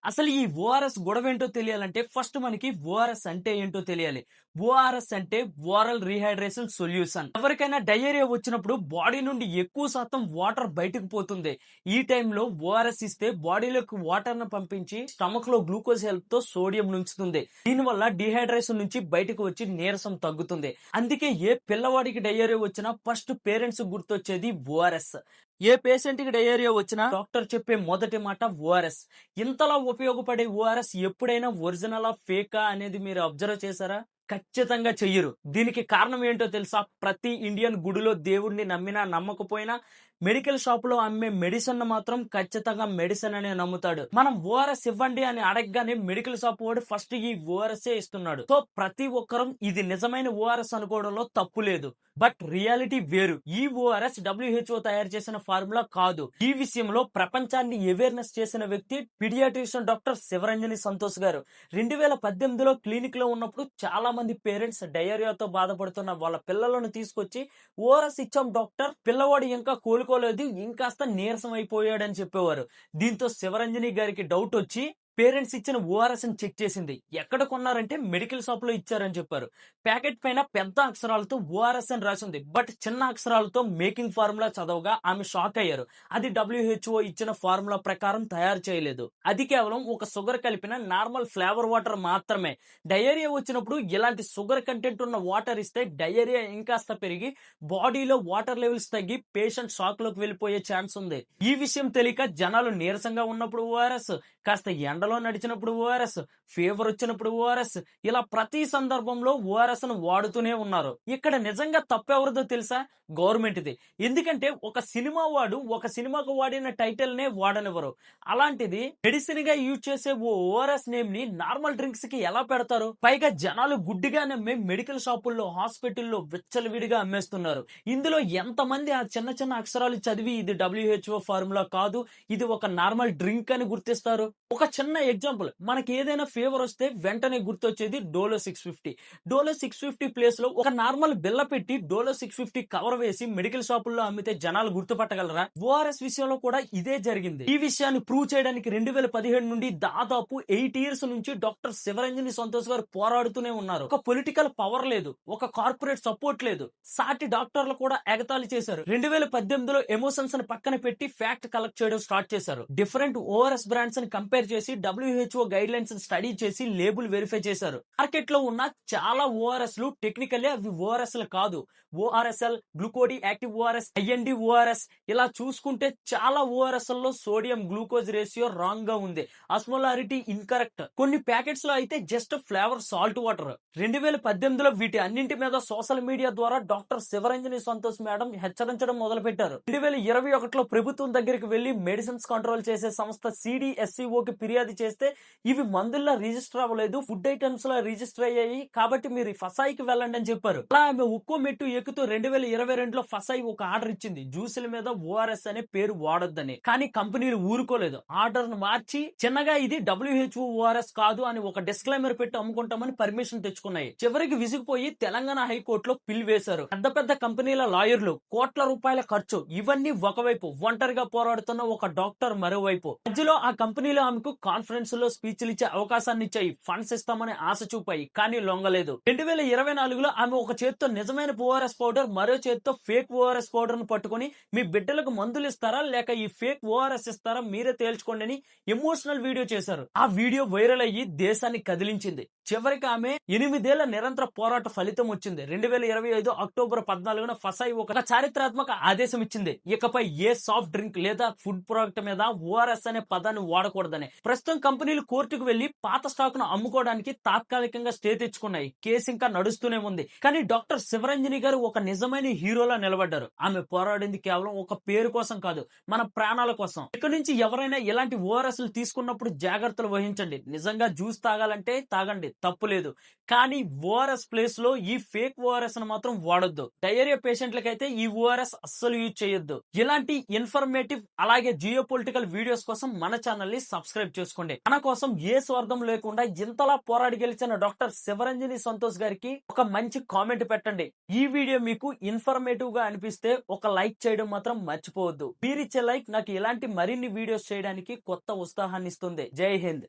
అసలు ఈ ఓఆర్ఎస్ గొడవ ఏంటో తెలియాలంటే ఫస్ట్ మనకి ఓఆర్ఎస్ అంటే ఏంటో తెలియాలి. ఓఆర్ఎస్ అంటే ఓరల్ రీహైడ్రేషన్ సొల్యూషన్. ఎవరికైనా డయేరియా వచ్చినప్పుడు బాడీ నుండి ఎక్కువ శాతం వాటర్ బయటకు పోతుంది. ఈ టైంలో ఓఆర్ఎస్ ఇస్తే బాడీలోకి వాటర్ ను పంపించి స్టమక్ లో గ్లూకోజ్ హెల్ప్ తో సోడియం నుంచుతుంది. దీనివల్ల డిహైడ్రేషన్ నుంచి బయటకు వచ్చి నీరసం తగ్గుతుంది. అందుకే ఏ పిల్లవాడికి డయేరియా వచ్చినా ఫస్ట్ పేరెంట్స్ గుర్తొచ్చేది ఓఆర్ఎస్. ఏ పేషెంట్ కి డయేరియా వచ్చినా డాక్టర్ చెప్పే మొదటి మాట ఓఆర్ఎస్. ఇంతలా ఉపయోగపడే ఓఆర్ఎస్ ఎప్పుడైనా ఒరిజినలా ఫేకా అనేది మీరు అబ్జర్వ్ చేశారా? ఖచ్చితంగా చెయ్యరు. దీనికి కారణం ఏంటో తెలుసా? ప్రతి ఇండియన్ గుడిలో దేవుడిని నమ్మినా నమ్మకపోయినా మెడికల్ షాప్ లో అమ్మే మెడిసిన్ మాత్రం ఖచ్చితంగా మెడిసిన్ అనే నమ్ముతాడు. మనం ఓఆర్ఎస్ ఇవ్వండి అని అడగగానే మెడికల్ షాప్ వాడు ఫస్ట్ ఈ ఓఆర్ఎస్ ఇస్తున్నాడు. సో ప్రతి ఒక్కరం ఇది నిజమైన ఓఆర్ఎస్ అనుకోవడంలో తప్పు లేదు. బట్ రియాలిటీ వేరు. ఈ ఓఆర్ఎస్ WHO తయారు చేసిన ఫార్ములా కాదు. ఈ విషయంలో ప్రపంచాన్ని అవేర్నెస్ చేసిన వ్యక్తి పీడియాట్రిషియన్ డాక్టర్ శివరంజని సంతోష్ గారు. 2018లో క్లినిక్ లో ఉన్నప్పుడు చాలా మంది పేరెంట్స్ డయేరియాతో బాధపడుతున్న వాళ్ళ పిల్లలను తీసుకొచ్చి ఓఆర్ఎస్ ఇచ్చాం డాక్టర్, పిల్లవాడు ఇంకా కోలుకోలేదు, ఇంకాస్త నీరసం అయిపోయాడని చెప్పేవారు. దీంతో శివరంజని గారికి డౌట్ వచ్చి పేరెంట్స్ ఇచ్చిన ఓఆర్ఎస్ ని చెక్ చేసింది. ఎక్కడ కొన్నారంటే మెడికల్ షాప్ లో ఇచ్చారని చెప్పారు. ప్యాకెట్ పైన పెద్ద అక్షరాలతో ఓఆర్ఎస్ అని రాసింది. బట్ చిన్న అక్షరాలతో మేకింగ్ ఫార్ములా చదవగా ఆమె షాక్ అయ్యారు. అది WHO ఇచ్చిన ఫార్ములా ప్రకారం తయారు చేయలేదు. అది కేవలం ఒక షుగర్ కలిపిన నార్మల్ ఫ్లేవర్ వాటర్ మాత్రమే. డయేరియా వచ్చినప్పుడు ఇలాంటి షుగర్ కంటెంట్ ఉన్న వాటర్ ఇస్తే డయేరియా ఇంకాస్త పెరిగి బాడీలో వాటర్ లెవెల్స్ తగ్గి పేషెంట్ షాక్ లోకి వెళ్ళిపోయే ఛాన్స్ ఉంది. ఈ విషయం తెలియక జనాలు నీరసంగా ఉన్నప్పుడు ఓఆర్ఎస్, కాస్త ఎండలో నడిచినప్పుడు ఓఆర్ఎస్, ఫీవర్ వచ్చినప్పుడు ఓఆర్ఎస్, ఇలా ప్రతి సందర్భంలో ఓఆర్ఎస్ ను వాడుతూనే ఉన్నారు. ఇక్కడ నిజంగా తప్పెవరిదో తెలుసా? గవర్నమెంట్ది. ఎందుకంటే ఒక సినిమా వాడు ఒక సినిమాకు వాడిన టైటిల్ నే వాడనివ్వరు. అలాంటిది మెడిసిన్ గా యూజ్ చేసే ఓ ఓఆర్ఎస్ నేమ్ ని నార్మల్ డ్రింక్స్ కి ఎలా పెడతారు? పైగా జనాలు గుడ్డిగా నమ్మే మెడికల్ షాపుల్లో, హాస్పిటల్లో విచ్చలవిడిగా అమ్మేస్తున్నారు. ఇందులో ఎంతమంది ఆ చిన్న చిన్న అక్షరాలు చదివి ఇది WHO ఫార్ములా కాదు, ఇది ఒక నార్మల్ డ్రింక్ అని గుర్తిస్తారు? ఒక చిన్న ఎగ్జాంపుల్, మనకి ఏదైనా ఫీవర్ వస్తే వెంటనే గుర్తొచ్చేది డోలో 650. డోలో 650 ప్లేస్ లో ఒక నార్మల్ బిల్ల పెట్టి డోలో 650 కవర్ వేసి మెడికల్ షాపుల్లో అమ్మితే జనాలు గుర్తుపట్టగలరా? ఓఆర్ఎస్ విషయంలో కూడా ఇదే జరిగింది. ఈ విషయాన్ని ప్రూవ్ చేయడానికి 2017 నుండి దాదాపు 8 ఇయర్స్ నుంచి డాక్టర్ శివరంజని సంతోష్ గారు పోరాడుతూనే ఉన్నారు. ఒక పొలిటికల్ పవర్ లేదు, ఒక కార్పొరేట్ సపోర్ట్ లేదు, సాటి డాక్టర్లు కూడా ఎగతాళి చేశారు. 2018లో ఎమోషన్స్ ని పక్కన పెట్టి ఫ్యాక్ట్ కలెక్ట్ చేయడం స్టార్ట్ చేశారు. డిఫరెంట్ ఓఆర్ఎస్ బ్రాండ్స్ ని కంపేర్ చేసి WHO గైడ్ లైన్స్ స్టడీ చేసి లేబుల్ వెరిఫై చేశారు. మార్కెట్ లో ఉన్న చాలా ఓఆర్ఎస్ లు టెక్నికల్లీ అవి ఓఆర్ఎస్ లు కాదు. ORSL, గ్లూకోడి యాక్టివ్ ఓఆర్ఎస్, IND ఓఆర్ఎస్, ఇలా చూసుకుంటే చాలా ఓఆర్ఎస్ లో సోడియం గ్లూకోజ్ రేషియో రాంగ్ గా ఉంది. ఆస్మోలారిటీ ఇన్కరెక్ట్. కొన్ని ప్యాకెట్స్ లో అయితే జస్ట్ ఫ్లేవర్ సాల్ట్ వాటర్. 2018లో వీటి అన్నింటి మీద సోషల్ మీడియా ద్వారా డాక్టర్ శివరంజని సంతోష్ మేడం హెచ్చరించడం మొదలు పెట్టారు. 2021లో ప్రభుత్వం దగ్గరికి వెళ్లి మెడిసిన్స్ కంట్రోల్ చేసే సంస్థ CDSCOకి ఫిర్యాదు చేస్తే ఇవి మందుల్లో రిజిస్టర్ అవ్వలేదు, ఫుడ్ ఐటమ్స్ లో రిజిస్టర్ అయ్యాయి, కాబట్టి మీరు ఫసాయికి వెళ్ళండి అని చెప్పారు. అలా ఆమె ఒక్కో మెట్టు ఎక్కుతూ 2022లో ఫసాయి ఒక ఆర్డర్ ఇచ్చింది, జ్యూసుల మీద ఓఆర్ఎస్ అనే పేరు వాడొద్దని. కానీ కంపెనీలు ఊరుకోలేదు. ఆర్డర్ ను మార్చి చిన్నగా ఇది WHO ఓఆర్ఎస్ కాదు అని ఒక డిస్క్లైమర్ పెట్టి అమ్ముకుంటామని పర్మిషన్ తెచ్చుకున్నాయి. చివరికి విసిగిపోయి తెలంగాణ హైకోర్టులో పిల్ వేశారు. పెద్ద పెద్ద కంపెనీల లాయర్లు, కోట్ల రూపాయల ఖర్చు, ఇవన్నీ ఒకవైపు, ఒంటరిగా పోరాడుతున్న ఒక డాక్టర్ మరోవైపు. మధ్యలో ఆ కంపెనీలో ఆమెకు కాన్ఫరెన్స్ లో స్పీచ్లు ఇచ్చే అవకాశాన్ని ఇచ్చాయి, ఫండ్స్ ఇస్తామని ఆశ చూపాయి, కానీ లొంగలేదు. 2024లో ఆమె ఒక చేత్తో నిజమైన ఓఆర్ఎస్ పౌడర్, మరో చేత్తో ఫేక్ ఓఆర్ఎస్ పౌడర్ ను పట్టుకుని మీ బిడ్డలకు మందులు ఇస్తారా లేక ఈ ఫేక్ ఓఆర్ఎస్ ఇస్తారా మీరే తేల్చుకోండి అని ఎమోషనల్ వీడియో చేశారు. ఆ వీడియో వైరల్ అయ్యి దేశాన్ని కదిలించింది. చివరికి ఆమె 8 ఏళ్ల నిరంతర పోరాట ఫలితం వచ్చింది. 2025 అక్టోబర్ 14న ఫసాయి ఒక చారిత్రాత్మక ఆదేశం ఇచ్చింది, ఇకపై ఏ సాఫ్ట్ డ్రింక్ లేదా ఫుడ్ ప్రొడక్ట్ మీద ఓఆర్ఎస్ అనే పదాన్ని వాడకూడదని. ప్రస్తుతం కంపెనీలు కోర్టుకు వెళ్లి పాత స్టాక్ ను అమ్ముకోవడానికి తాత్కాలికంగా స్టే తెచ్చుకున్నాయి. కేసు ఇంకా నడుస్తూనే ఉంది. కానీ డాక్టర్ శివరంజని గారు ఒక నిజమైన హీరోలా నిలబడ్డారు. ఆమె పోరాడింది కేవలం ఒక పేరు కోసం కాదు, మన ప్రాణాల కోసం. ఇక్కడి నుంచి ఎవరైనా ఇలాంటి ఓఆర్ఎస్ తీసుకున్నప్పుడు జాగ్రత్తలు వహించండి. నిజంగా జ్యూస్ తాగాలంటే తాగండి, తప్పు లేదు. కానీ ఓఆర్ఎస్ ప్లేస్ లో ఈ ఫేక్ ఓఆర్ఎస్ ను మాత్రం వాడొద్దు. డయేరియా పేషెంట్లకైతే ఈ ఓఆర్ఎస్ అస్సలు యూజ్ చేయొద్దు. ఇలాంటి ఇన్ఫర్మేటివ్ అలాగే జియో పొలిటికల్ వీడియోస్ కోసం మన ఛానల్ ని సబ్స్క్రైబ్ చేసుకోండి. మన కోసం ఏ స్వార్థం లేకుండా ఇంతలా పోరాడి గెలిచిన డాక్టర్ శివరంజని సంతోష్ గారికి ఒక మంచి కామెంట్ పెట్టండి. ఈ వీడియో మీకు ఇన్ఫర్మేటివ్ గా అనిపిస్తే ఒక లైక్ చేయడం మాత్రం మర్చిపోవద్దు. మీరిచ్చే లైక్ నాకు ఇలాంటి మరిన్ని వీడియోస్ చేయడానికి కొత్త ఉత్సాహాన్ని ఇస్తుంది. జై హింద్.